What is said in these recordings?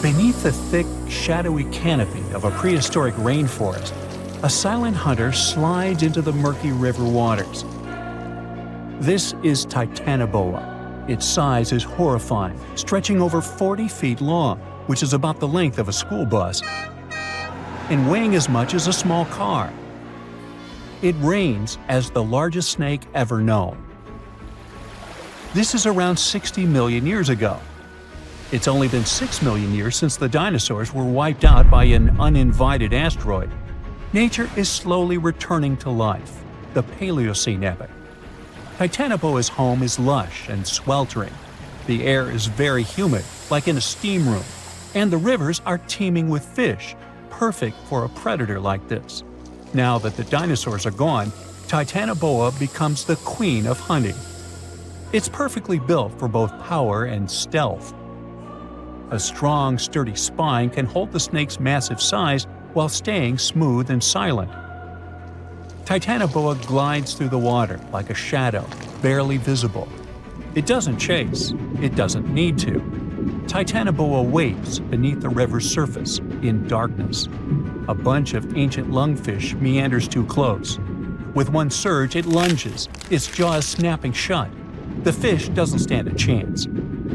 Beneath the thick, shadowy canopy of a prehistoric rainforest, a silent hunter slides into the murky river waters. This is Titanoboa. Its size is horrifying, stretching over 40 feet long, which is about the length of a school bus, and weighing as much as a small car. It reigns as the largest snake ever known. This is around 60 million years ago. It's only been 6 million years since the dinosaurs were wiped out by an uninvited asteroid. Nature is slowly returning to life, the Paleocene epoch. Titanoboa's home is lush and sweltering. The air is very humid, like in a steam room, and the rivers are teeming with fish, perfect for a predator like this. Now that the dinosaurs are gone, Titanoboa becomes the queen of hunting. It's perfectly built for both power and stealth. A strong, sturdy spine can hold the snake's massive size while staying smooth and silent. Titanoboa glides through the water like a shadow, barely visible. It doesn't chase. It doesn't need to. Titanoboa waits beneath the river's surface, in darkness. A bunch of ancient lungfish meanders too close. With one surge, it lunges, its jaws snapping shut. The fish doesn't stand a chance.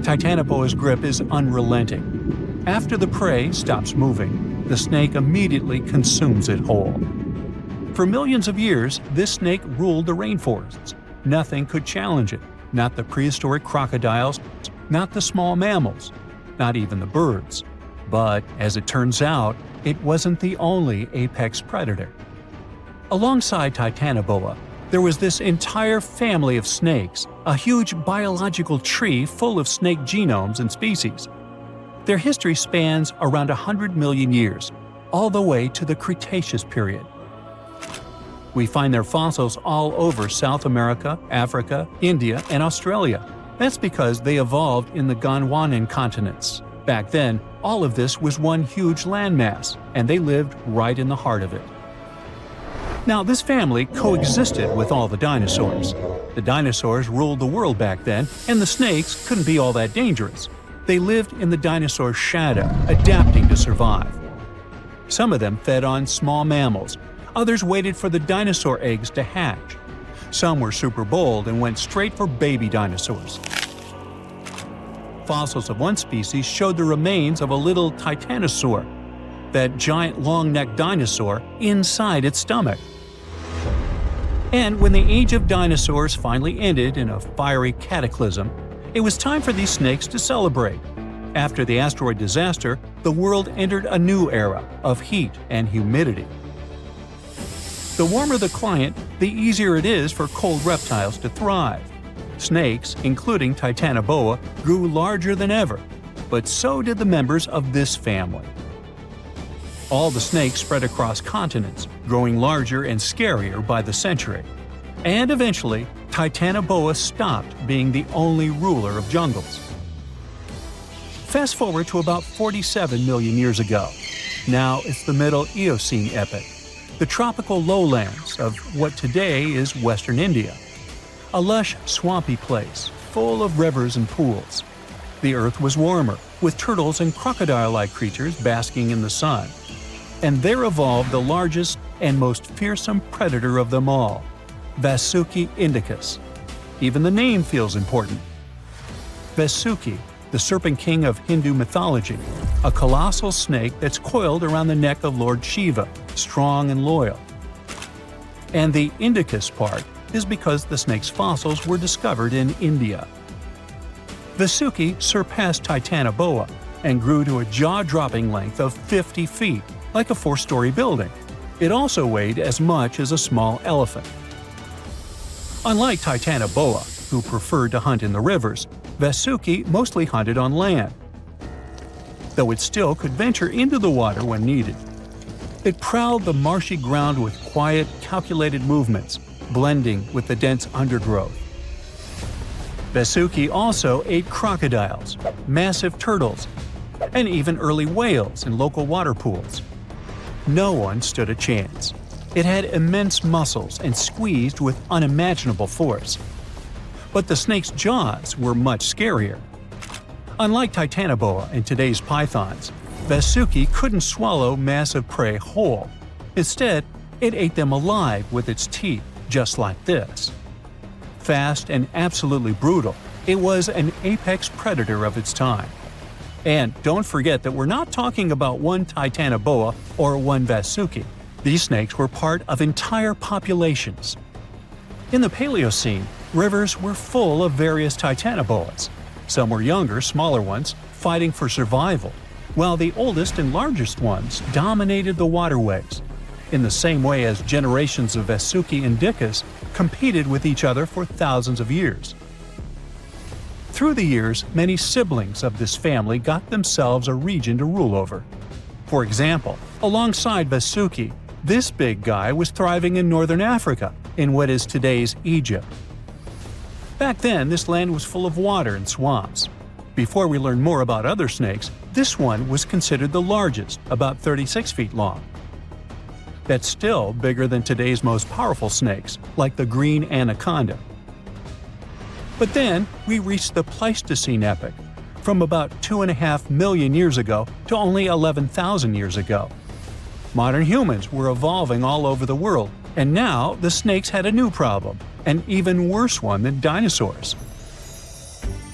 Titanoboa's grip is unrelenting. After the prey stops moving, the snake immediately consumes it whole. For millions of years, this snake ruled the rainforests. Nothing could challenge it, not the prehistoric crocodiles, not the small mammals, not even the birds. But, as it turns out, it wasn't the only apex predator. Alongside Titanoboa, there was this entire family of snakes, a huge biological tree full of snake genomes and species. Their history spans around 100 million years, all the way to the Cretaceous period. We find their fossils all over South America, Africa, India, and Australia. That's because they evolved in the Gondwanan continents. Back then, all of this was one huge landmass, and they lived right in the heart of it. Now, this family coexisted with all the dinosaurs. The dinosaurs ruled the world back then, and the snakes couldn't be all that dangerous. They lived in the dinosaur's shadow, adapting to survive. Some of them fed on small mammals. Others waited for the dinosaur eggs to hatch. Some were super bold and went straight for baby dinosaurs. Fossils of one species showed the remains of a little Titanosaur, that giant long-necked dinosaur, inside its stomach. And when the age of dinosaurs finally ended in a fiery cataclysm, it was time for these snakes to celebrate. After the asteroid disaster, the world entered a new era of heat and humidity. The warmer the climate, the easier it is for cold reptiles to thrive. Snakes, including Titanoboa, grew larger than ever, but so did the members of this family. All the snakes spread across continents, growing larger and scarier by the century. And eventually, Titanoboa stopped being the only ruler of jungles. Fast forward to about 47 million years ago. Now it's the Middle Eocene epoch, the tropical lowlands of what today is Western India. A lush, swampy place, full of rivers and pools. The earth was warmer, with turtles and crocodile-like creatures basking in the sun. And there evolved the largest and most fearsome predator of them all, Vasuki indicus. Even the name feels important. Vasuki, the serpent king of Hindu mythology, a colossal snake that's coiled around the neck of Lord Shiva, strong and loyal. And the indicus part is because the snake's fossils were discovered in India. Vasuki surpassed Titanoboa and grew to a jaw-dropping length of 50 feet, like a 4-story building. It also weighed as much as a small elephant. Unlike Titanoboa, who preferred to hunt in the rivers, Vasuki mostly hunted on land, though it still could venture into the water when needed. It prowled the marshy ground with quiet, calculated movements, blending with the dense undergrowth. Vasuki also ate crocodiles, massive turtles, and even early whales in local water pools. No one stood a chance. It had immense muscles and squeezed with unimaginable force. But the snake's jaws were much scarier. Unlike Titanoboa and today's pythons, Vasuki couldn't swallow massive prey whole. Instead, it ate them alive with its teeth, just like this. Fast and absolutely brutal, it was an apex predator of its time. And don't forget that we're not talking about one Titanoboa or one Vasuki. These snakes were part of entire populations. In the Paleocene, rivers were full of various Titanoboas. Some were younger, smaller ones, fighting for survival, while the oldest and largest ones dominated the waterways, in the same way as generations of Vasuki indicas competed with each other for thousands of years. Through the years, many siblings of this family got themselves a region to rule over. For example, alongside Vasuki, this big guy was thriving in northern Africa, in what is today's Egypt. Back then, this land was full of water and swamps. Before we learn more about other snakes, this one was considered the largest, about 36 feet long. That's still bigger than today's most powerful snakes, like the green anaconda. But then, we reached the Pleistocene epoch, from about 2.5 million years ago to only 11,000 years ago. Modern humans were evolving all over the world, and now the snakes had a new problem, an even worse one than dinosaurs.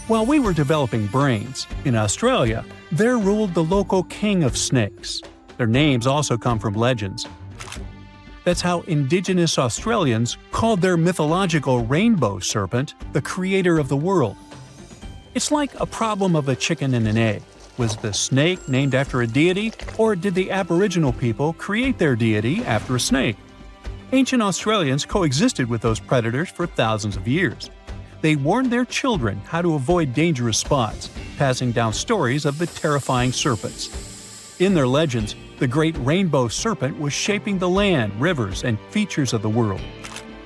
While we were developing brains, in Australia, there ruled the local king of snakes. Their names also come from legends. That's how Indigenous Australians called their mythological rainbow serpent the creator of the world. It's like a problem of a chicken and an egg. Was the snake named after a deity, or did the Aboriginal people create their deity after a snake? Ancient Australians coexisted with those predators for thousands of years. They warned their children how to avoid dangerous spots, passing down stories of the terrifying serpents. In their legends, the great rainbow serpent was shaping the land, rivers, and features of the world.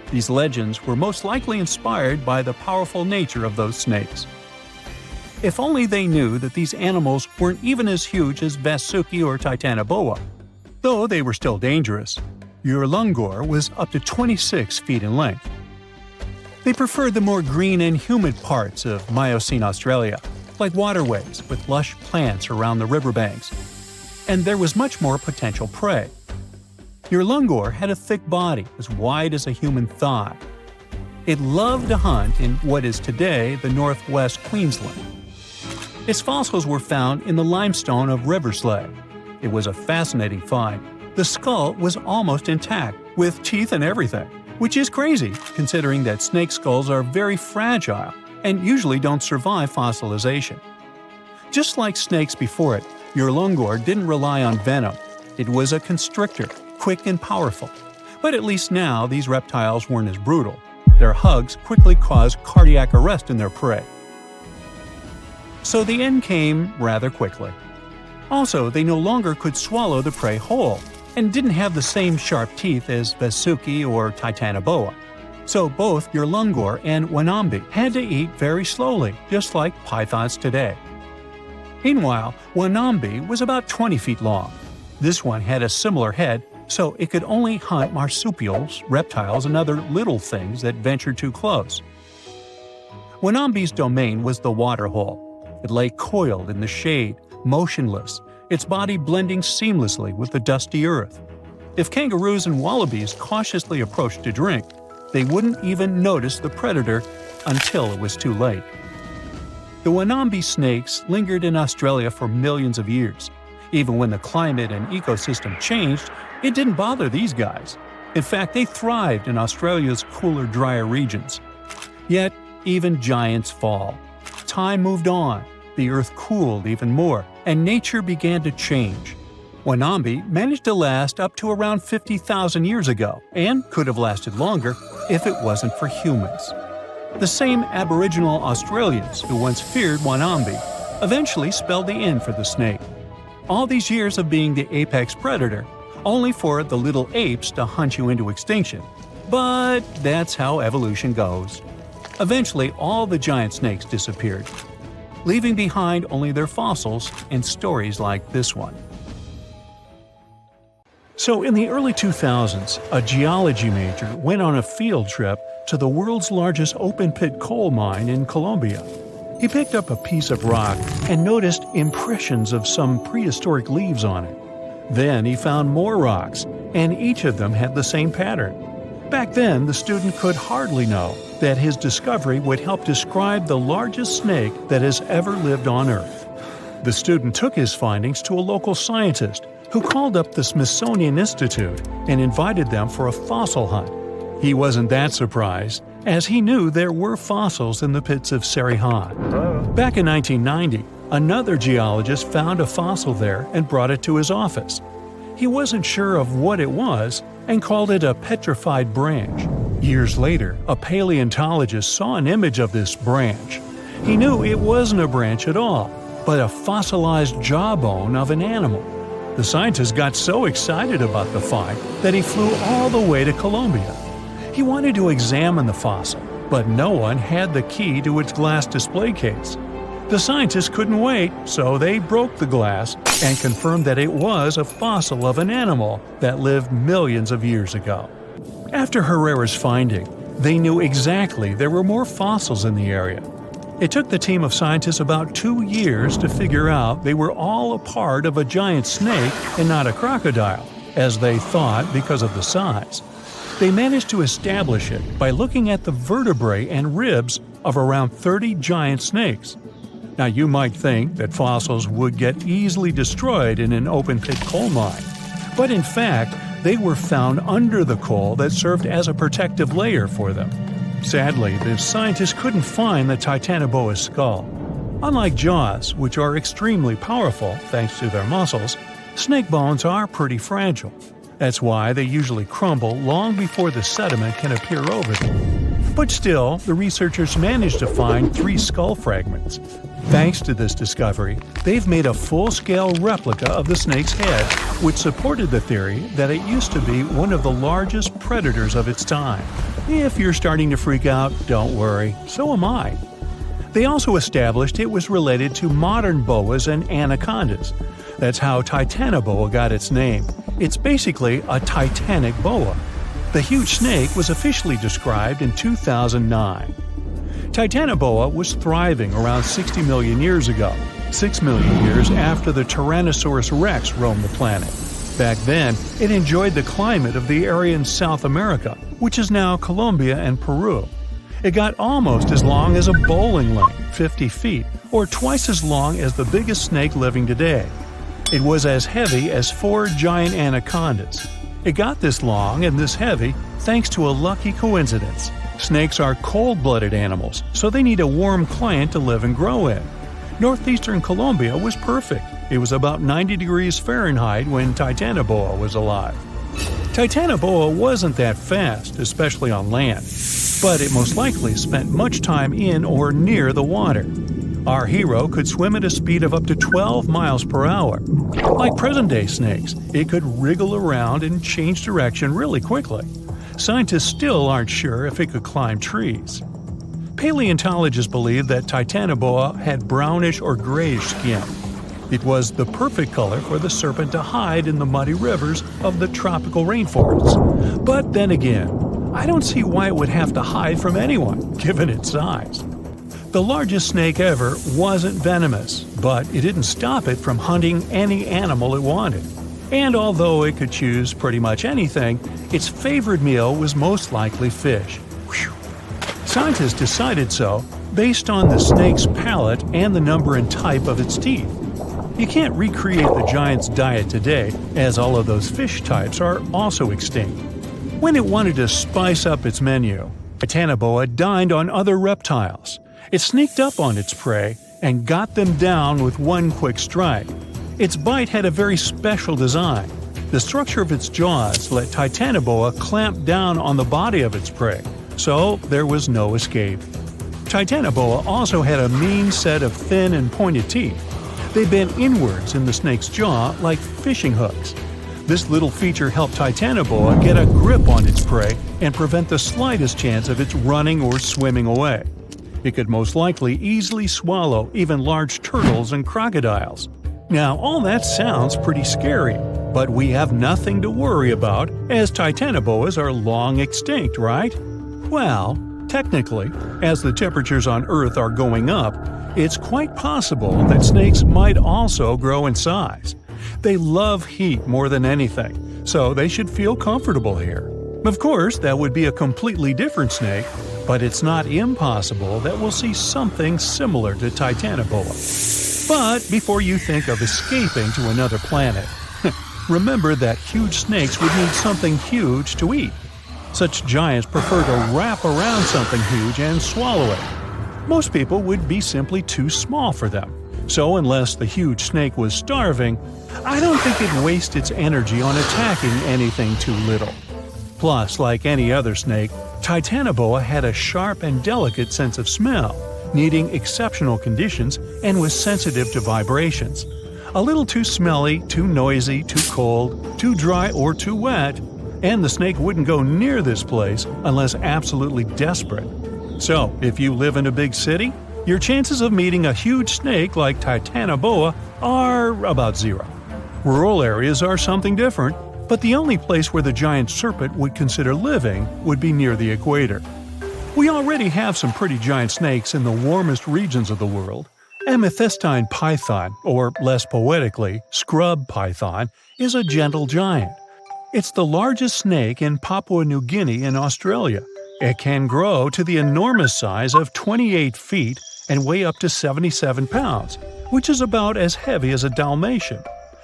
These legends were most likely inspired by the powerful nature of those snakes. If only they knew that these animals weren't even as huge as Vasuki or Titanoboa. Though they were still dangerous. Urlungor was up to 26 feet in length. They preferred the more green and humid parts of Miocene Australia, like waterways with lush plants around the riverbanks. And there was much more potential prey. Urlungor had a thick body as wide as a human thigh. It loved to hunt in what is today the northwest Queensland. Its fossils were found in the limestone of Riverslade. It was a fascinating find. The skull was almost intact, with teeth and everything, which is crazy considering that snake skulls are very fragile and usually don't survive fossilization. Just like snakes before it, Urlungor didn't rely on venom. It was a constrictor, quick and powerful. But at least now these reptiles weren't as brutal. Their hugs quickly caused cardiac arrest in their prey. So the end came rather quickly. Also, they no longer could swallow the prey whole, and didn't have the same sharp teeth as Vasuki or Titanoboa. So both Urlungor and Wanambi had to eat very slowly, just like pythons today. Meanwhile, Wanambi was about 20 feet long. This one had a similar head, so it could only hunt marsupials, reptiles, and other little things that ventured too close. Wanambi's domain was the waterhole. It lay coiled in the shade, motionless, its body blending seamlessly with the dusty earth. If kangaroos and wallabies cautiously approached to drink, they wouldn't even notice the predator until it was too late. The Wanambi snakes lingered in Australia for millions of years. Even when the climate and ecosystem changed, it didn't bother these guys. In fact, they thrived in Australia's cooler, drier regions. Yet, even giants fall. Time moved on, the earth cooled even more, and nature began to change. Wanambi managed to last up to around 50,000 years ago, and could have lasted longer if it wasn't for humans. The same Aboriginal Australians who once feared Wanambi eventually spelled the end for the snake. All these years of being the apex predator, only for the little apes to hunt you into extinction. But that's how evolution goes. Eventually, all the giant snakes disappeared, leaving behind only their fossils and stories like this one. So in the early 2000s, a geology major went on a field trip to the world's largest open-pit coal mine in Colombia. He picked up a piece of rock and noticed impressions of some prehistoric leaves on it. Then he found more rocks, and each of them had the same pattern. Back then, the student could hardly know that his discovery would help describe the largest snake that has ever lived on Earth. The student took his findings to a local scientist, who called up the Smithsonian Institute and invited them for a fossil hunt. He wasn't that surprised, as he knew there were fossils in the pits of Sarihan. Back in 1990, another geologist found a fossil there and brought it to his office. He wasn't sure of what it was and called it a petrified branch. Years later, a paleontologist saw an image of this branch. He knew it wasn't a branch at all, but a fossilized jawbone of an animal. The scientist got so excited about the find that he flew all the way to Colombia. He wanted to examine the fossil, but no one had the key to its glass display case. The scientists couldn't wait, so they broke the glass and confirmed that it was a fossil of an animal that lived millions of years ago. After Herrera's finding, they knew exactly there were more fossils in the area. It took the team of scientists about 2 years to figure out they were all a part of a giant snake and not a crocodile, as they thought because of the size. They managed to establish it by looking at the vertebrae and ribs of around 30 giant snakes. Now, you might think that fossils would get easily destroyed in an open-pit coal mine, but in fact, they were found under the coal that served as a protective layer for them. Sadly, the scientists couldn't find the Titanoboa's skull. Unlike jaws, which are extremely powerful thanks to their muscles, snake bones are pretty fragile. That's why they usually crumble long before the sediment can appear over them. But still, the researchers managed to find 3 skull fragments. Thanks to this discovery, they've made a full-scale replica of the snake's head, which supported the theory that it used to be one of the largest predators of its time. If you're starting to freak out, don't worry, so am I. They also established it was related to modern boas and anacondas. That's how Titanoboa got its name. It's basically a titanic boa. The huge snake was officially described in 2009. Titanoboa was thriving around 60 million years ago, 6 million years after the Tyrannosaurus rex roamed the planet. Back then, it enjoyed the climate of the area in South America, which is now Colombia and Peru. It got almost as long as a bowling lane, 50 feet, or twice as long as the biggest snake living today. It was as heavy as 4 giant anacondas. It got this long and this heavy thanks to a lucky coincidence. Snakes are cold-blooded animals, so they need a warm climate to live and grow in. Northeastern Colombia was perfect. It was about 90 degrees Fahrenheit when Titanoboa was alive. Titanoboa wasn't that fast, especially on land, but it most likely spent much time in or near the water. Our hero could swim at a speed of up to 12 miles per hour. Like present-day snakes, it could wriggle around and change direction really quickly. Scientists still aren't sure if it could climb trees. Paleontologists believe that Titanoboa had brownish or grayish skin. It was the perfect color for the serpent to hide in the muddy rivers of the tropical rainforests. But then again, I don't see why it would have to hide from anyone, given its size. The largest snake ever wasn't venomous, but it didn't stop it from hunting any animal it wanted. And although it could choose pretty much anything, its favorite meal was most likely fish. Whew. Scientists decided so based on the snake's palate and the number and type of its teeth. You can't recreate the giant's diet today, as all of those fish types are also extinct. When it wanted to spice up its menu, Titanoboa dined on other reptiles. It sneaked up on its prey and got them down with one quick strike. Its bite had a very special design. The structure of its jaws let Titanoboa clamp down on the body of its prey, so there was no escape. Titanoboa also had a mean set of thin and pointed teeth. They bent inwards in the snake's jaw like fishing hooks. This little feature helped Titanoboa get a grip on its prey and prevent the slightest chance of its running or swimming away. It could most likely easily swallow even large turtles and crocodiles. Now, all that sounds pretty scary, but we have nothing to worry about as Titanoboas are long extinct, right? Well, Technically, as the temperatures on Earth are going up, it's quite possible that snakes might also grow in size. They love heat more than anything, so they should feel comfortable here. Of course, that would be a completely different snake, but it's not impossible that we'll see something similar to Titanoboa. But before you think of escaping to another planet, remember that huge snakes would need something huge to eat. Such giants prefer to wrap around something huge and swallow it. Most people would be simply too small for them. So unless the huge snake was starving, I don't think it'd waste its energy on attacking anything too little. Plus, like any other snake, Titanoboa had a sharp and delicate sense of smell, needing exceptional conditions and was sensitive to vibrations. A little too smelly, too noisy, too cold, too dry, or too wet, and the snake wouldn't go near this place unless absolutely desperate. So, if you live in a big city, your chances of meeting a huge snake like Titanoboa are about zero. Rural areas are something different, but the only place where the giant serpent would consider living would be near the equator. We already have some pretty giant snakes in the warmest regions of the world. Amethystine python, or less poetically, scrub python, is a gentle giant. It's the largest snake in Papua New Guinea in Australia. It can grow to the enormous size of 28 feet and weigh up to 77 pounds, which is about as heavy as a Dalmatian.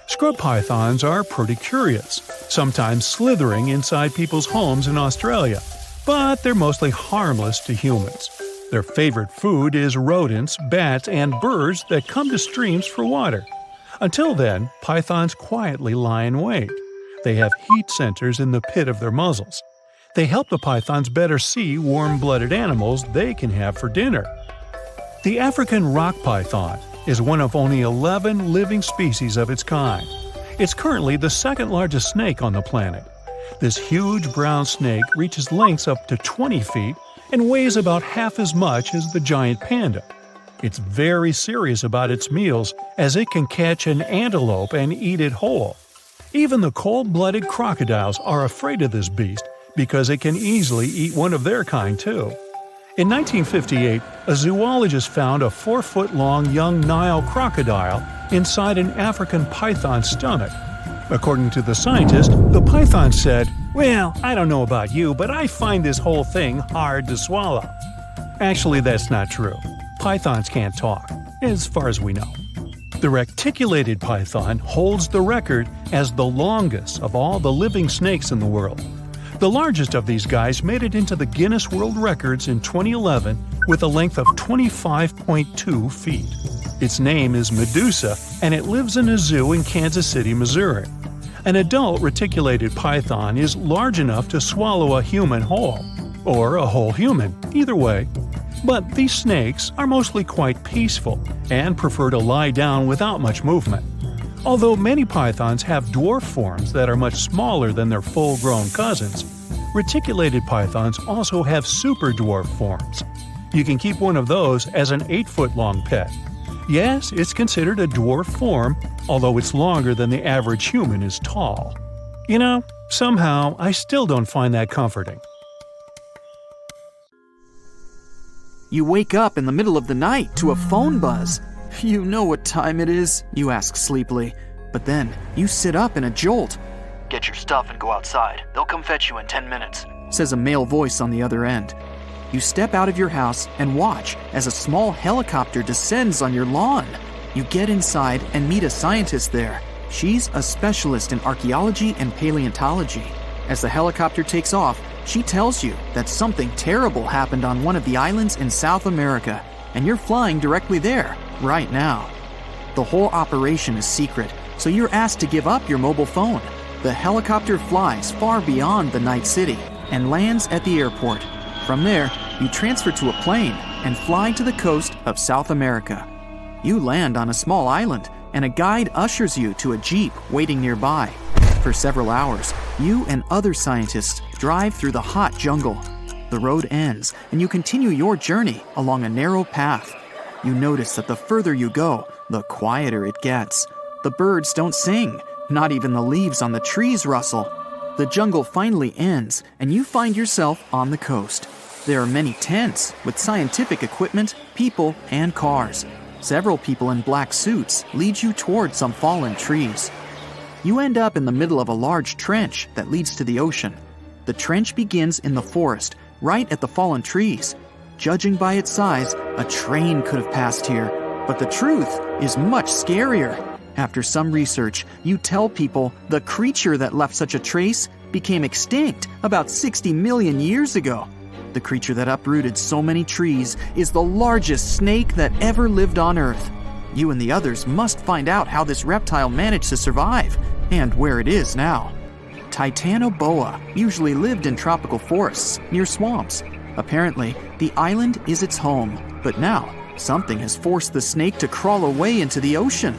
Scrub pythons are pretty curious, sometimes slithering inside people's homes in Australia, but they're mostly harmless to humans. Their favorite food is rodents, bats, and birds that come to streams for water. Until then, pythons quietly lie in wait. They have heat sensors in the pit of their muzzles. They help the pythons better see warm-blooded animals they can have for dinner. The African rock python is one of only 11 living species of its kind. It's currently the second largest snake on the planet. This huge brown snake reaches lengths up to 20 feet and weighs about half as much as the giant panda. It's very serious about its meals, as it can catch an antelope and eat it whole. Even the cold-blooded crocodiles are afraid of this beast because it can easily eat one of their kind too. In 1958, a zoologist found a 4-foot-long young Nile crocodile inside an African python's stomach. According to the scientist, the python said, "Well, I don't know about you, but I find this whole thing hard to swallow." Actually, that's not true. Pythons can't talk, as far as we know. The reticulated python holds the record as the longest of all the living snakes in the world. The largest of these guys made it into the Guinness World Records in 2011 with a length of 25.2 feet. Its name is Medusa, and it lives in a zoo in Kansas City, Missouri. An adult reticulated python is large enough to swallow a human whole, or a whole human, either way. But these snakes are mostly quite peaceful and prefer to lie down without much movement. Although many pythons have dwarf forms that are much smaller than their full-grown cousins, reticulated pythons also have super dwarf forms. You can keep one of those as an 8-foot-long pet. Yes, it's considered a dwarf form, although it's longer than the average human is tall. You know, somehow I still don't find that comforting. You wake up in the middle of the night to a phone buzz. You know what time it is, you ask sleepily, but then you sit up in a jolt. "Get your stuff and go outside. They'll come fetch you in 10 minutes," says a male voice on the other end. You step out of your house and watch as a small helicopter descends on your lawn. You get inside and meet a scientist there. She's a specialist in archaeology and paleontology. As the helicopter takes off, she tells you that something terrible happened on one of the islands in South America, and you're flying directly there, right now. The whole operation is secret, so you're asked to give up your mobile phone. The helicopter flies far beyond the night city and lands at the airport. From there, you transfer to a plane and fly to the coast of South America. You land on a small island, and a guide ushers you to a jeep waiting nearby. For several hours, you and other scientists drive through the hot jungle. The road ends, and you continue your journey along a narrow path. You notice that the further you go, the quieter it gets. The birds don't sing, not even the leaves on the trees rustle. The jungle finally ends, and you find yourself on the coast. There are many tents with scientific equipment, people, and cars. Several people in black suits lead you toward some fallen trees. You end up in the middle of a large trench that leads to the ocean. The trench begins in the forest, right at the fallen trees. Judging by its size, a train could have passed here, but the truth is much scarier. After some research, you tell people the creature that left such a trace became extinct about 60 million years ago. The creature that uprooted so many trees is the largest snake that ever lived on Earth. You and the others must find out how this reptile managed to survive and where it is now. Titanoboa usually lived in tropical forests near swamps. Apparently, the island is its home, but now something has forced the snake to crawl away into the ocean.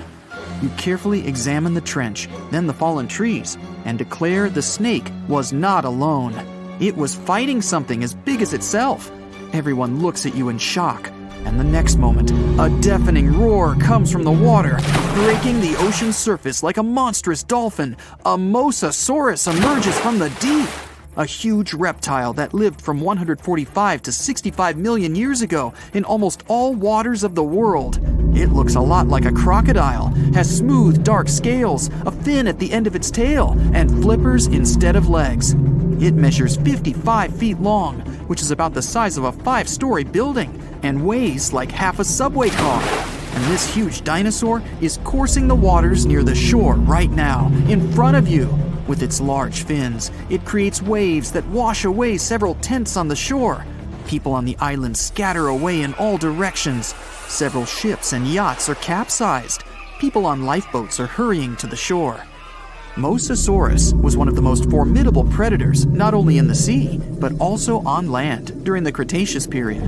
You carefully examine the trench, then the fallen trees, and declare the snake was not alone. It was fighting something as big as itself. Everyone looks at you in shock, and the next moment, a deafening roar comes from the water, breaking the ocean's surface like a monstrous dolphin. A Mosasaurus emerges from the deep. A huge reptile that lived from 145 to 65 million years ago in almost all waters of the world. It looks a lot like a crocodile, has smooth, dark scales, a fin at the end of its tail, and flippers instead of legs. It measures 55 feet long, which is about the size of a 5-story building, and weighs like half a subway car. And this huge dinosaur is coursing the waters near the shore right now, in front of you. With its large fins, it creates waves that wash away several tents on the shore. People on the island scatter away in all directions. Several ships and yachts are capsized. People on lifeboats are hurrying to the shore. Mosasaurus was one of the most formidable predators, not only in the sea, but also on land during the Cretaceous period.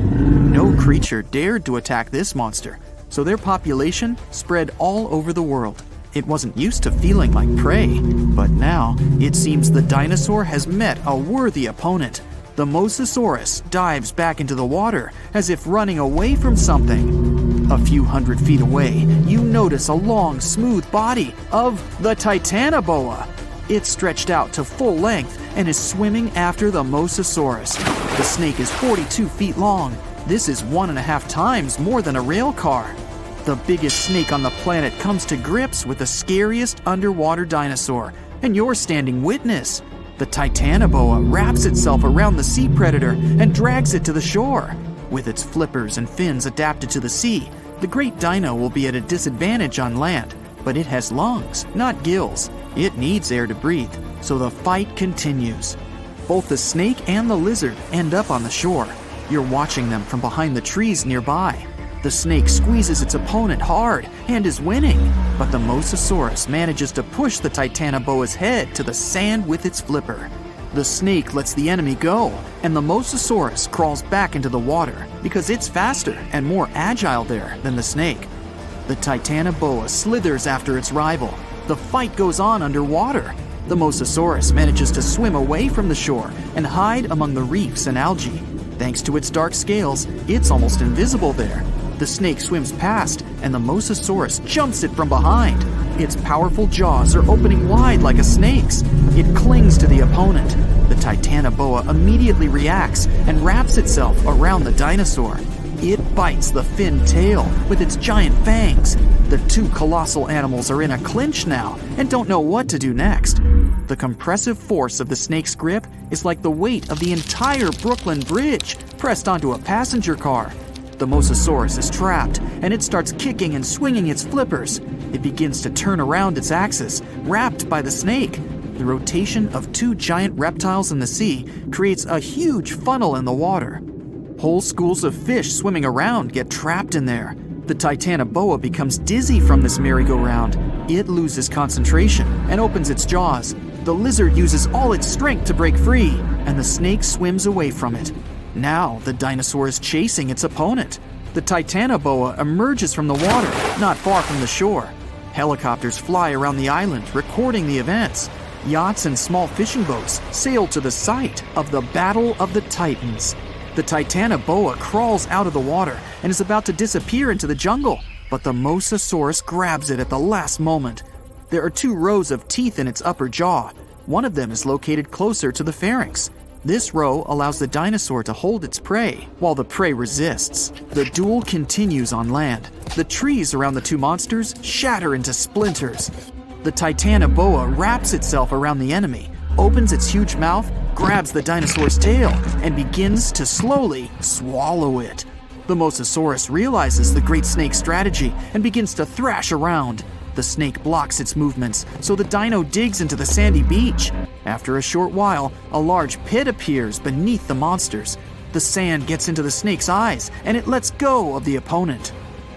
No creature dared to attack this monster, so their population spread all over the world. It wasn't used to feeling like prey, but now it seems the dinosaur has met a worthy opponent. The Mosasaurus dives back into the water as if running away from something. A few hundred feet away, you notice a long, smooth body of the Titanoboa. It's stretched out to full length and is swimming after the Mosasaurus. The snake is 42 feet long. This is 1.5 times more than a rail car. The biggest snake on the planet comes to grips with the scariest underwater dinosaur, and you're standing witness. The Titanoboa wraps itself around the sea predator and drags it to the shore. With its flippers and fins adapted to the sea, the great dino will be at a disadvantage on land, but it has lungs, not gills. It needs air to breathe, so the fight continues. Both the snake and the lizard end up on the shore. You're watching them from behind the trees nearby. The snake squeezes its opponent hard and is winning, but the Mosasaurus manages to push the Titanoboa's head to the sand with its flipper. The snake lets the enemy go, and the Mosasaurus crawls back into the water because it's faster and more agile there than the snake. The Titanoboa slithers after its rival. The fight goes on underwater. The Mosasaurus manages to swim away from the shore and hide among the reefs and algae. Thanks to its dark scales, it's almost invisible there. The snake swims past, and the Mosasaurus jumps it from behind. Its powerful jaws are opening wide like a snake's. It clings to the opponent. The Titanoboa immediately reacts and wraps itself around the dinosaur. It bites the fin tail with its giant fangs. The two colossal animals are in a clinch now and don't know what to do next. The compressive force of the snake's grip is like the weight of the entire Brooklyn Bridge pressed onto a passenger car. The Mosasaurus is trapped, and it starts kicking and swinging its flippers. It begins to turn around its axis, wrapped by the snake. The rotation of two giant reptiles in the sea creates a huge funnel in the water. Whole schools of fish swimming around get trapped in there. The Titanoboa becomes dizzy from this merry-go-round. It loses concentration and opens its jaws. The lizard uses all its strength to break free, and the snake swims away from it. Now the dinosaur is chasing its opponent. The Titanoboa emerges from the water, not far from the shore. Helicopters fly around the island, recording the events. Yachts and small fishing boats sail to the site of the Battle of the Titans. The Titanoboa crawls out of the water and is about to disappear into the jungle, but the Mosasaurus grabs it at the last moment. There are 2 rows of teeth in its upper jaw. One of them is located closer to the pharynx. This row allows the dinosaur to hold its prey while the prey resists. The duel continues on land. The trees around the two monsters shatter into splinters. The Titanoboa wraps itself around the enemy, opens its huge mouth, grabs the dinosaur's tail, and begins to slowly swallow it. The Mosasaurus realizes the great snake's strategy and begins to thrash around. The snake blocks its movements, so the dino digs into the sandy beach. After a short while, a large pit appears beneath the monsters. The sand gets into the snake's eyes, and it lets go of the opponent.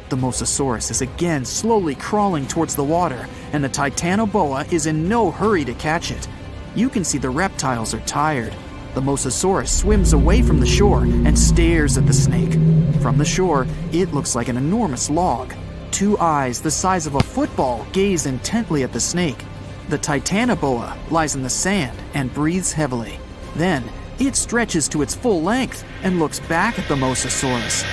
The Mosasaurus is again slowly crawling towards the water, and the Titanoboa is in no hurry to catch it. You can see the reptiles are tired. The Mosasaurus swims away from the shore and stares at the snake. From the shore, it looks like an enormous log. Two eyes the size of a football gaze intently at the snake. The Titanoboa lies in the sand and breathes heavily. Then, it stretches to its full length and looks back at the Mosasaurus.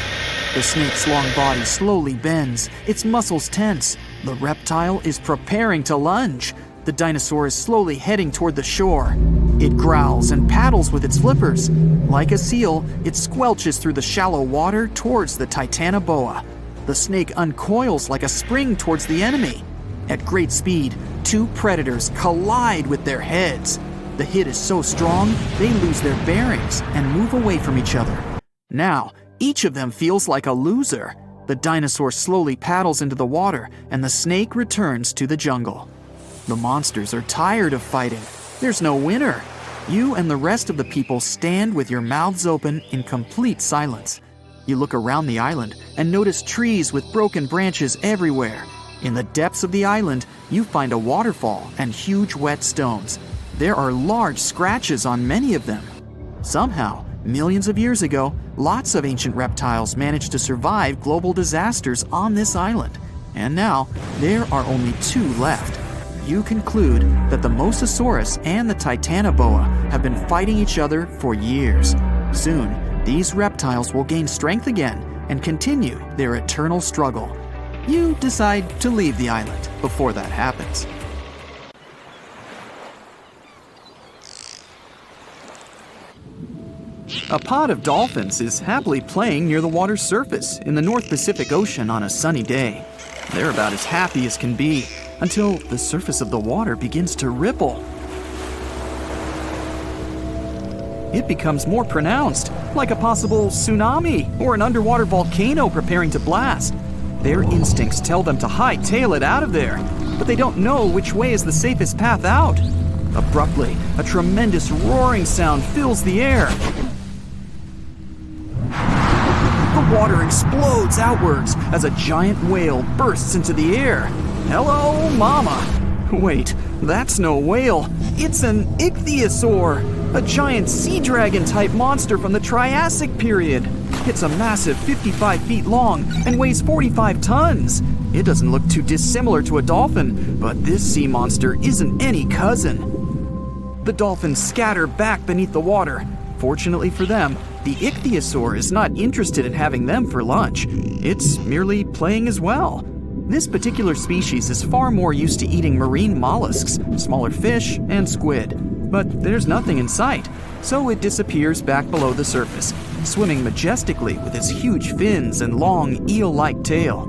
The snake's long body slowly bends, its muscles tense. The reptile is preparing to lunge. The dinosaur is slowly heading toward the shore. It growls and paddles with its flippers. Like a seal, it squelches through the shallow water towards the Titanoboa. The snake uncoils like a spring towards the enemy. At great speed, two predators collide with their heads. The hit is so strong, they lose their bearings and move away from each other. Now, each of them feels like a loser. The dinosaur slowly paddles into the water, and the snake returns to the jungle. The monsters are tired of fighting. There's no winner. You and the rest of the people stand with your mouths open in complete silence. You look around the island and notice trees with broken branches everywhere. In the depths of the island, you find a waterfall and huge wet stones. There are large scratches on many of them. Somehow, millions of years ago, lots of ancient reptiles managed to survive global disasters on this island. And now, there are only two left. You conclude that the Mosasaurus and the Titanoboa have been fighting each other for years. Soon, these reptiles will gain strength again and continue their eternal struggle. You decide to leave the island before that happens. A pod of dolphins is happily playing near the water's surface in the North Pacific Ocean on a sunny day. They're about as happy as can be until the surface of the water begins to ripple. It becomes more pronounced, like a possible tsunami or an underwater volcano preparing to blast. Their instincts tell them to hightail it out of there, but they don't know which way is the safest path out. Abruptly, a tremendous roaring sound fills the air. The water explodes outwards as a giant whale bursts into the air. Hello, mama! Wait, that's no whale. It's an Ichthyosaur, a giant sea dragon-type monster from the Triassic period. It's a massive 55 feet long and weighs 45 tons. It doesn't look too dissimilar to a dolphin, but this sea monster isn't any cousin. The dolphins scatter back beneath the water. Fortunately for them, the Ichthyosaur is not interested in having them for lunch. It's merely playing as well. This particular species is far more used to eating marine mollusks, smaller fish, and squid. But there's nothing in sight, so it disappears back below the surface, swimming majestically with its huge fins and long eel-like tail.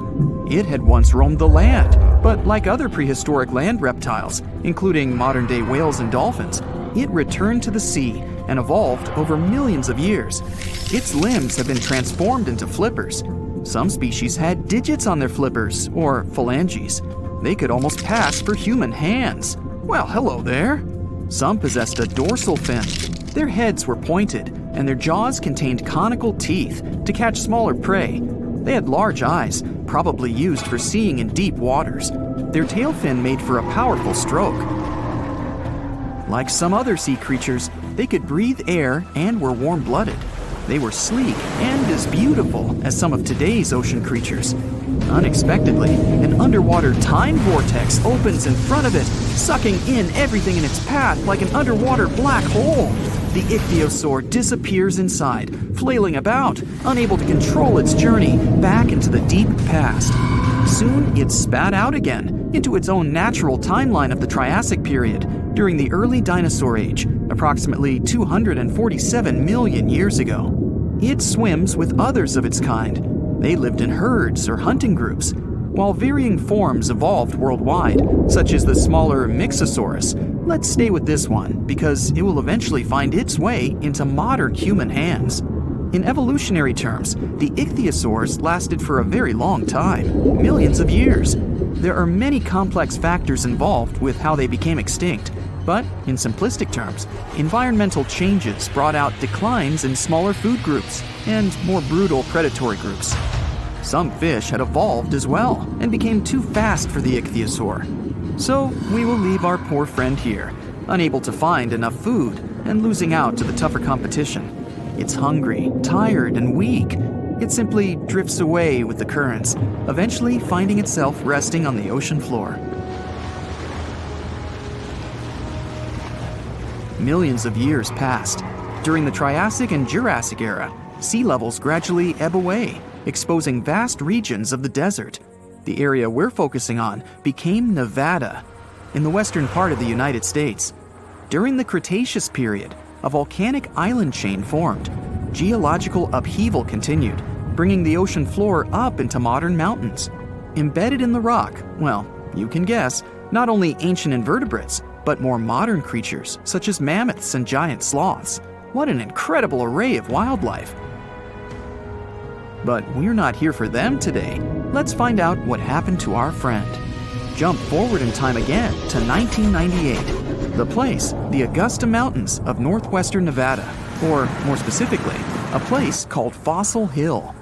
It had once roamed the land, but like other prehistoric land reptiles, including modern-day whales and dolphins, it returned to the sea and evolved over millions of years. Its limbs have been transformed into flippers. Some species had digits on their flippers, or phalanges. They could almost pass for human hands. Well, hello there. Some possessed a dorsal fin. Their heads were pointed, and their jaws contained conical teeth to catch smaller prey. They had large eyes, probably used for seeing in deep waters. Their tail fin made for a powerful stroke. Like some other sea creatures, they could breathe air and were warm-blooded. They were sleek and as beautiful as some of today's ocean creatures. Unexpectedly, an underwater time vortex opens in front of it, sucking in everything in its path like an underwater black hole. The Ichthyosaur disappears inside, flailing about, unable to control its journey back into the deep past. Soon, it spat out again into its own natural timeline of the Triassic period, during the early dinosaur age, approximately 247 million years ago. It swims with others of its kind. They lived in herds or hunting groups, while varying forms evolved worldwide, such as the smaller Mixosaurus. Let's stay with this one because it will eventually find its way into modern human hands. In evolutionary terms, the Ichthyosaurs lasted for a very long time, millions of years. There are many complex factors involved with how they became extinct, but in simplistic terms, environmental changes brought out declines in smaller food groups and more brutal predatory groups. Some fish had evolved as well and became too fast for the Ichthyosaur. So we will leave our poor friend here, unable to find enough food and losing out to the tougher competition. It's hungry, tired, and weak. It simply drifts away with the currents, eventually finding itself resting on the ocean floor. Millions of years passed. During the Triassic and Jurassic era, sea levels gradually ebb away, exposing vast regions of the desert. The area we're focusing on became Nevada, in the western part of the United States. During the Cretaceous period, a volcanic island chain formed. Geological upheaval continued, bringing the ocean floor up into modern mountains. Embedded in the rock, well, you can guess, not only ancient invertebrates, but more modern creatures such as mammoths and giant sloths. What an incredible array of wildlife! But we're not here for them today. Let's find out what happened to our friend. Jump forward in time again to 1998. The place, the Augusta Mountains of northwestern Nevada, or more specifically, a place called Fossil Hill.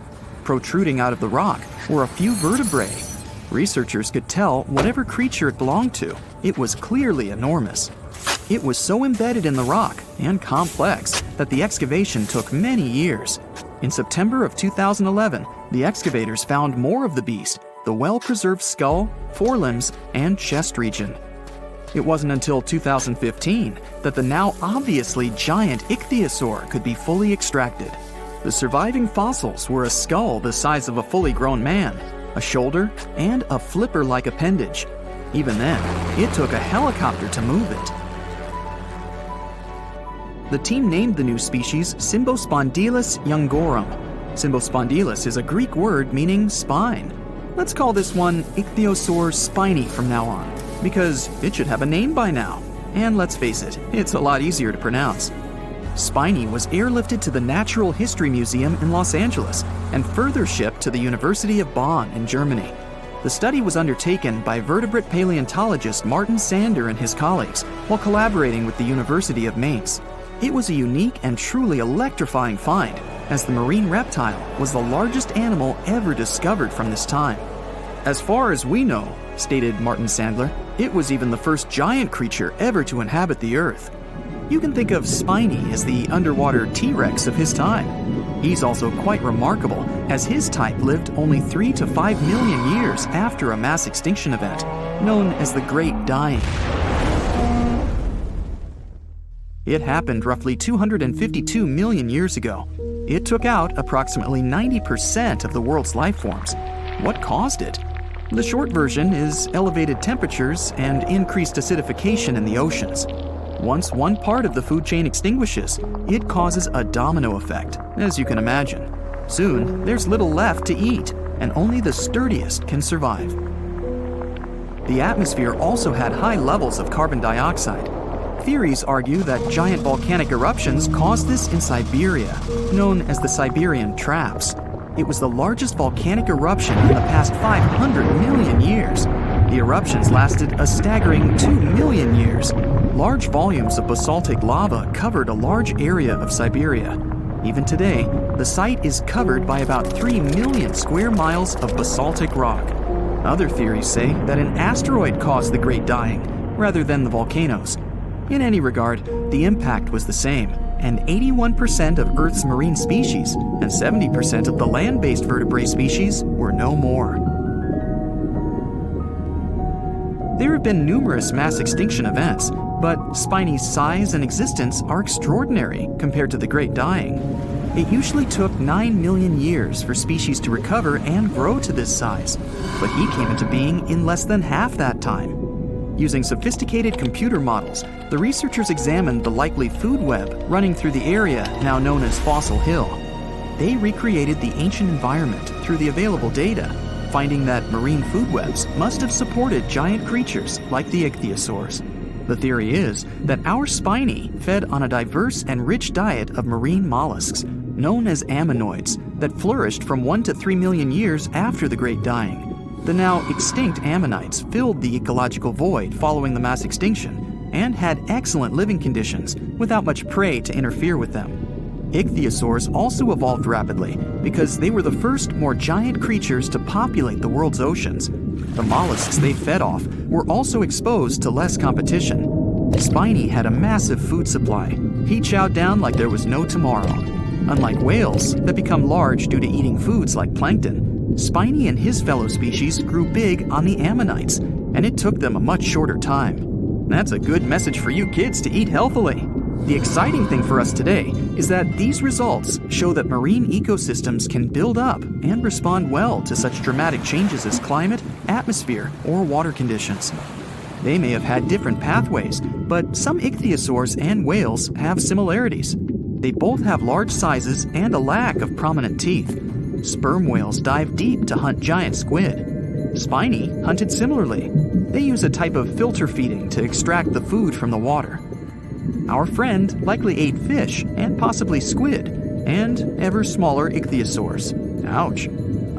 Protruding out of the rock were a few vertebrae. Researchers could tell whatever creature it belonged to. It was clearly enormous. It was so embedded in the rock and complex that the excavation took many years. In September of 2011, the excavators found more of the beast, the well-preserved skull, forelimbs, and chest region. It wasn't until 2015 that the now obviously giant Ichthyosaur could be fully extracted. The surviving fossils were a skull the size of a fully grown man, a shoulder, and a flipper-like appendage. Even then, it took a helicopter to move it. The team named the new species Symbospondylus youngorum. Symbospondylus is a Greek word meaning spine. Let's call this one Ichthyosaur spiny from now on, because it should have a name by now. And let's face it, it's a lot easier to pronounce. Spiny was airlifted to the Natural History Museum in Los Angeles and further shipped to the University of Bonn in Germany. The study was undertaken by vertebrate paleontologist Martin Sander and his colleagues while collaborating with the University of Mainz. It was a unique and truly electrifying find, as the marine reptile was the largest animal ever discovered from this time. As far as we know, stated Martin Sandler, it was even the first giant creature ever to inhabit the Earth. You can think of Spiny as the underwater T-Rex of his time. He's also quite remarkable, as his type lived only 3 to 5 million years after a mass extinction event, known as the Great Dying. It happened roughly 252 million years ago. It took out approximately 90% of the world's life forms. What caused it? The short version is elevated temperatures and increased acidification in the oceans. Once one part of the food chain extinguishes, it causes a domino effect, as you can imagine. Soon, there's little left to eat, and only the sturdiest can survive. The atmosphere also had high levels of carbon dioxide. Theories argue that giant volcanic eruptions caused this in Siberia, known as the Siberian Traps. It was the largest volcanic eruption in the past 500 million years. The eruptions lasted a staggering 2 million years. Large volumes of basaltic lava covered a large area of Siberia. Even today, the site is covered by about 3 million square miles of basaltic rock. Other theories say that an asteroid caused the Great Dying, rather than the volcanoes. In any regard, the impact was the same, and 81% of Earth's marine species and 70% of the land-based vertebrate species were no more. There have been numerous mass extinction events, but Spiny's size and existence are extraordinary compared to the Great Dying. It usually took 9 million years for species to recover and grow to this size, but he came into being in less than half that time. Using sophisticated computer models, the researchers examined the likely food web running through the area now known as Fossil Hill. They recreated the ancient environment through the available data, finding that marine food webs must have supported giant creatures like the ichthyosaurs. The theory is that our spiny fed on a diverse and rich diet of marine mollusks, known as ammonoids, that flourished from 1 to 3 million years after the Great Dying. The now extinct ammonites filled the ecological void following the mass extinction and had excellent living conditions without much prey to interfere with them. Ichthyosaurs also evolved rapidly because they were the first more giant creatures to populate the world's oceans. The mollusks they fed off were also exposed to less competition. Spiny had a massive food supply. He chowed down like there was no tomorrow. Unlike whales that become large due to eating foods like plankton, Spiny and his fellow species grew big on the ammonites, and it took them a much shorter time. That's a good message for you kids to eat healthily. The exciting thing for us today is that these results show that marine ecosystems can build up and respond well to such dramatic changes as climate, atmosphere, or water conditions. They may have had different pathways, but some ichthyosaurs and whales have similarities. They both have large sizes and a lack of prominent teeth. Sperm whales dive deep to hunt giant squid. Spiny hunted similarly. They use a type of filter feeding to extract the food from the water. Our friend likely ate fish and possibly squid, and ever smaller ichthyosaurs. Ouch.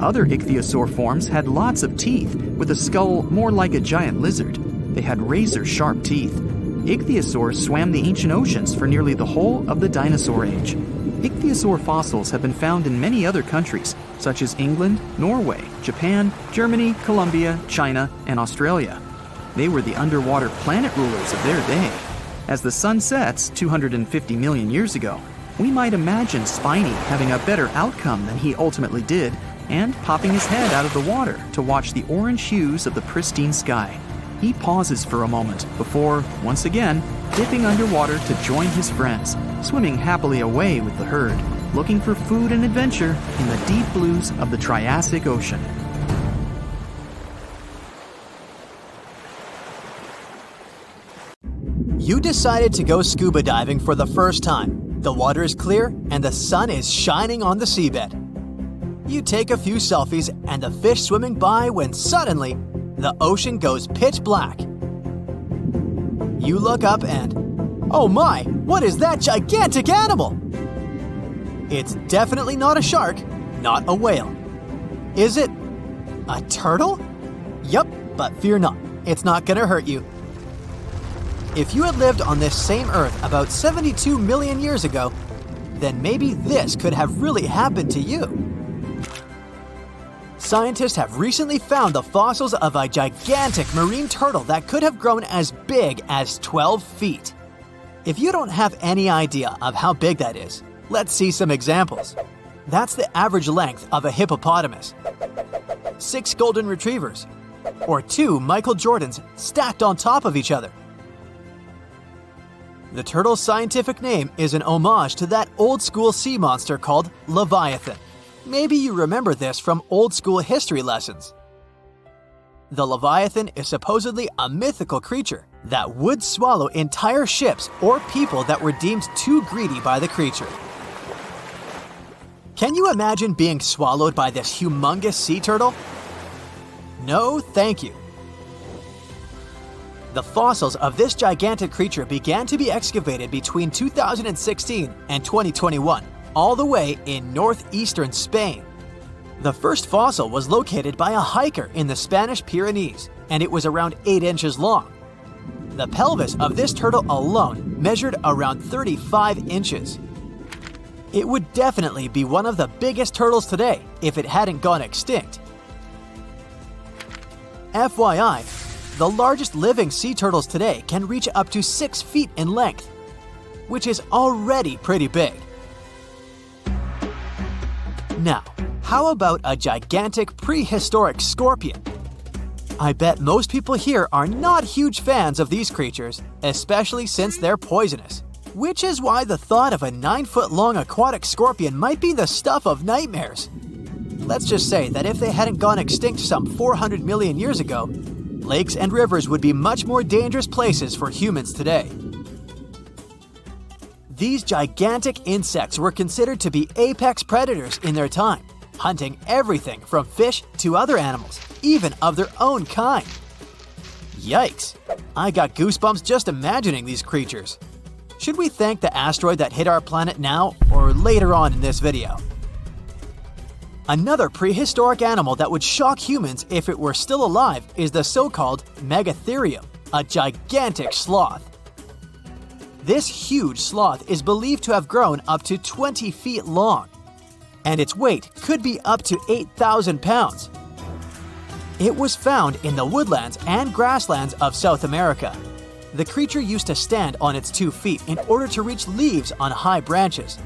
Other ichthyosaur forms had lots of teeth, with a skull more like a giant lizard. They had razor-sharp teeth. Ichthyosaurs swam the ancient oceans for nearly the whole of the dinosaur age. Ichthyosaur fossils have been found in many other countries, such as England, Norway, Japan, Germany, Colombia, China, and Australia. They were the underwater planet rulers of their day. As the sun sets 250 million years ago, we might imagine Spiny having a better outcome than he ultimately did, and popping his head out of the water to watch the orange hues of the pristine sky. He pauses for a moment before, once again, dipping underwater to join his friends, swimming happily away with the herd, looking for food and adventure in the deep blues of the Triassic Ocean. You decided to go scuba diving for the first time. The water is clear and the sun is shining on the seabed. You take a few selfies and the fish swimming by when suddenly the ocean goes pitch black. You look up and, oh my, what is that gigantic animal? It's definitely not a shark, not a whale. Is it a turtle? Yup, but fear not, it's not gonna hurt you. If you had lived on this same Earth about 72 million years ago, then maybe this could have really happened to you. Scientists have recently found the fossils of a gigantic marine turtle that could have grown as big as 12 feet. If you don't have any idea of how big that is, let's see some examples. That's the average length of a hippopotamus, 6 golden retrievers, or 2 Michael Jordans stacked on top of each other. The turtle's scientific name is an homage to that old-school sea monster called Leviathan. Maybe you remember this from old-school history lessons. The Leviathan is supposedly a mythical creature that would swallow entire ships or people that were deemed too greedy by the creature. Can you imagine being swallowed by this humongous sea turtle? No, thank you. The fossils of this gigantic creature began to be excavated between 2016 and 2021, all the way in northeastern Spain. The first fossil was located by a hiker in the Spanish Pyrenees, and it was around 8 inches long. The pelvis of this turtle alone measured around 35 inches. It would definitely be one of the biggest turtles today if it hadn't gone extinct. FYI, the largest living sea turtles today can reach up to 6 feet in length, which is already pretty big. Now, how about a gigantic prehistoric scorpion? I bet most people here are not huge fans of these creatures, especially since they're poisonous, which is why the thought of a 9-foot-long aquatic scorpion might be the stuff of nightmares. Let's just say that if they hadn't gone extinct some 400 million years ago, lakes and rivers would be much more dangerous places for humans today. These gigantic insects were considered to be apex predators in their time, hunting everything from fish to other animals, even of their own kind. Yikes! I got goosebumps just imagining these creatures. Should we thank the asteroid that hit our planet now or later on in this video? Another prehistoric animal that would shock humans if it were still alive is the so-called Megatherium, a gigantic sloth. This huge sloth is believed to have grown up to 20 feet long, and its weight could be up to 8,000 pounds. It was found in the woodlands and grasslands of South America. The creature used to stand on its 2 feet in order to reach leaves on high branches.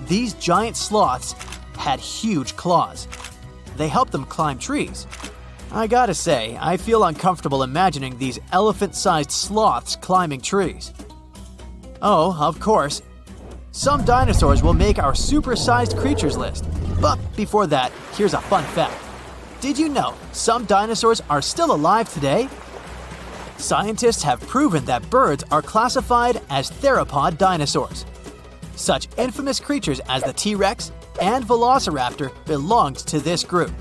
These giant sloths had huge claws. They helped them climb trees. I gotta say, I feel uncomfortable imagining these elephant-sized sloths climbing trees. Oh, of course, some dinosaurs will make our super-sized creatures list. But before that, here's a fun fact. Did you know some dinosaurs are still alive today? Scientists have proven that birds are classified as theropod dinosaurs. Such infamous creatures as the T-Rex and Velociraptor belonged to this group.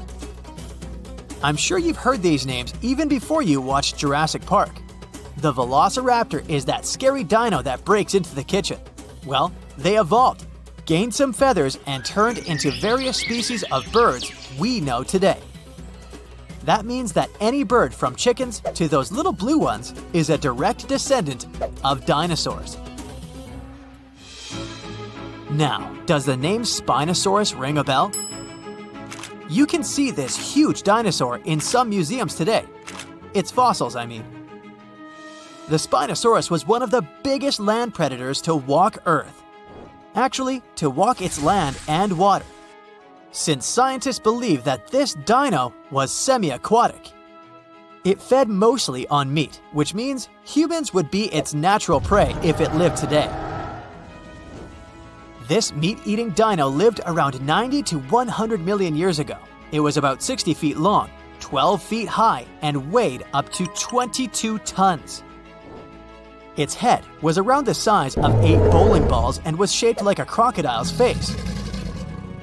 I'm sure you've heard these names even before you watched Jurassic Park. The Velociraptor is that scary dino that breaks into the kitchen. Well, they evolved, gained some feathers, and turned into various species of birds we know today. That means that any bird from chickens to those little blue ones is a direct descendant of dinosaurs. Now, does the name Spinosaurus ring a bell? You can see this huge dinosaur in some museums today. Its fossils, I mean. The Spinosaurus was one of the biggest land predators to walk Earth. Actually, to walk its land and water, since scientists believe that this dino was semi-aquatic. It fed mostly on meat, which means humans would be its natural prey if it lived today. This meat-eating dino lived around 90 to 100 million years ago. It was about 60 feet long, 12 feet high, and weighed up to 22 tons. Its head was around the size of 8 bowling balls and was shaped like a crocodile's face.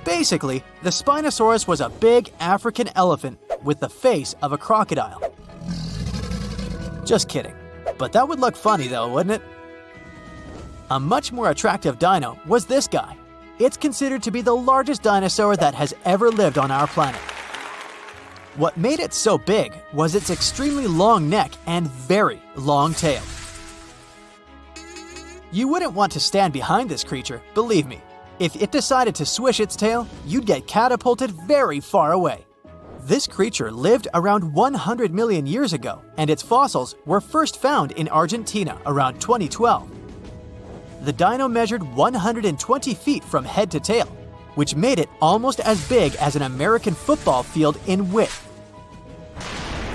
Basically, the Spinosaurus was a big African elephant with the face of a crocodile. Just kidding. But that would look funny though, wouldn't it? A much more attractive dino was this guy. It's considered to be the largest dinosaur that has ever lived on our planet. What made it so big was its extremely long neck and very long tail. You wouldn't want to stand behind this creature, believe me. If it decided to swish its tail, you'd get catapulted very far away. This creature lived around 100 million years ago, and its fossils were first found in Argentina around 2012. The dino measured 120 feet from head to tail, which made it almost as big as an American football field in width.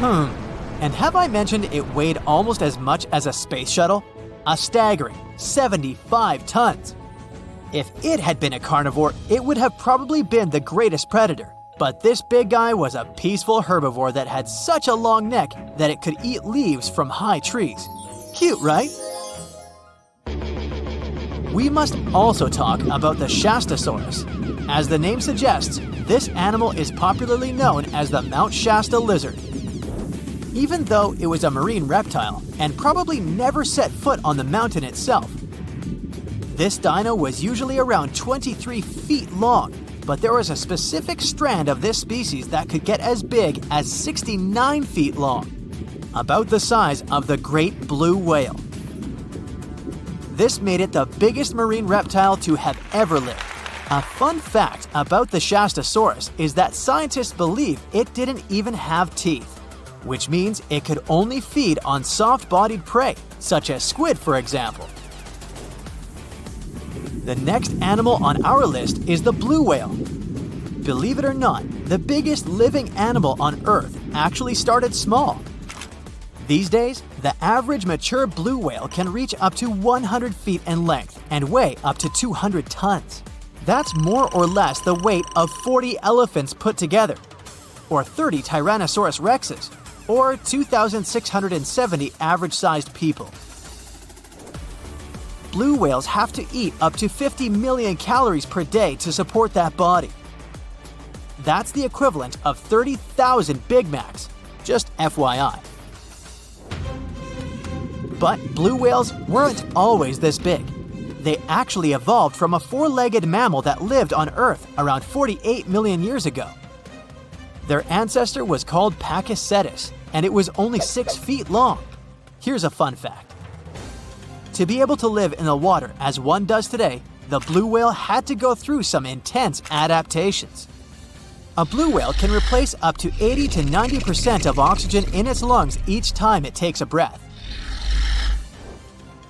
And have I mentioned it weighed almost as much as a space shuttle? A staggering 75 tons. If it had been a carnivore, it would have probably been the greatest predator. But this big guy was a peaceful herbivore that had such a long neck that it could eat leaves from high trees. Cute, right? We must also talk about the Shastasaurus. As the name suggests, this animal is popularly known as the Mount Shasta lizard. Even though it was a marine reptile and probably never set foot on the mountain itself, this dino was usually around 23 feet long, but there was a specific strand of this species that could get as big as 69 feet long, about the size of the great blue whale. This made it the biggest marine reptile to have ever lived. A fun fact about the Shastasaurus is that scientists believe it didn't even have teeth, which means it could only feed on soft-bodied prey, such as squid, for example. The next animal on our list is the blue whale. Believe it or not, the biggest living animal on Earth actually started small. These days, the average mature blue whale can reach up to 100 feet in length and weigh up to 200 tons. That's more or less the weight of 40 elephants put together, or 30 Tyrannosaurus rexes. or 2,670 average-sized people. Blue whales have to eat up to 50 million calories per day to support that body. That's the equivalent of 30,000 Big Macs, just FYI. But blue whales weren't always this big. They actually evolved from a four-legged mammal that lived on Earth around 48 million years ago. Their ancestor was called Pakicetus, and it was only 6 feet long. Here's a fun fact. To be able to live in the water as one does today, the blue whale had to go through some intense adaptations. A blue whale can replace up to 80 to 90% of oxygen in its lungs each time it takes a breath.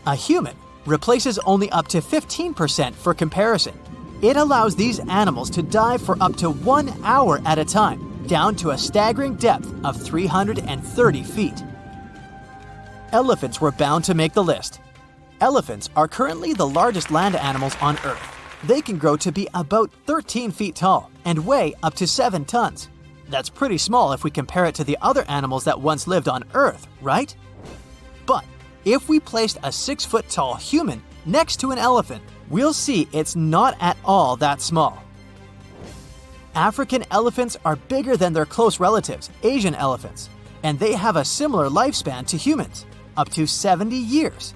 A human replaces only up to 15% for comparison. It allows these animals to dive for up to 1 hour at a time, down to a staggering depth of 330 feet. Elephants were bound to make the list. Elephants are currently the largest land animals on Earth. They can grow to be about 13 feet tall and weigh up to 7 tons. That's pretty small if we compare it to the other animals that once lived on Earth, right? But if we placed a 6-foot-tall human next to an elephant, we'll see it's not at all that small. African elephants are bigger than their close relatives, Asian elephants, and they have a similar lifespan to humans, up to 70 years.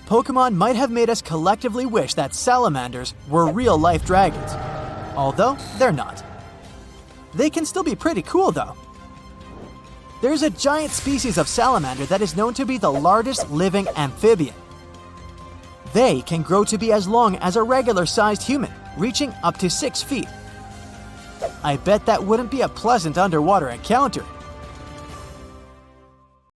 Pokemon might have made us collectively wish that salamanders were real-life dragons, although they're not. They can still be pretty cool though. There's a giant species of salamander that is known to be the largest living amphibian. They can grow to be as long as a regular-sized human, reaching up to 6 feet. I bet that wouldn't be a pleasant underwater encounter,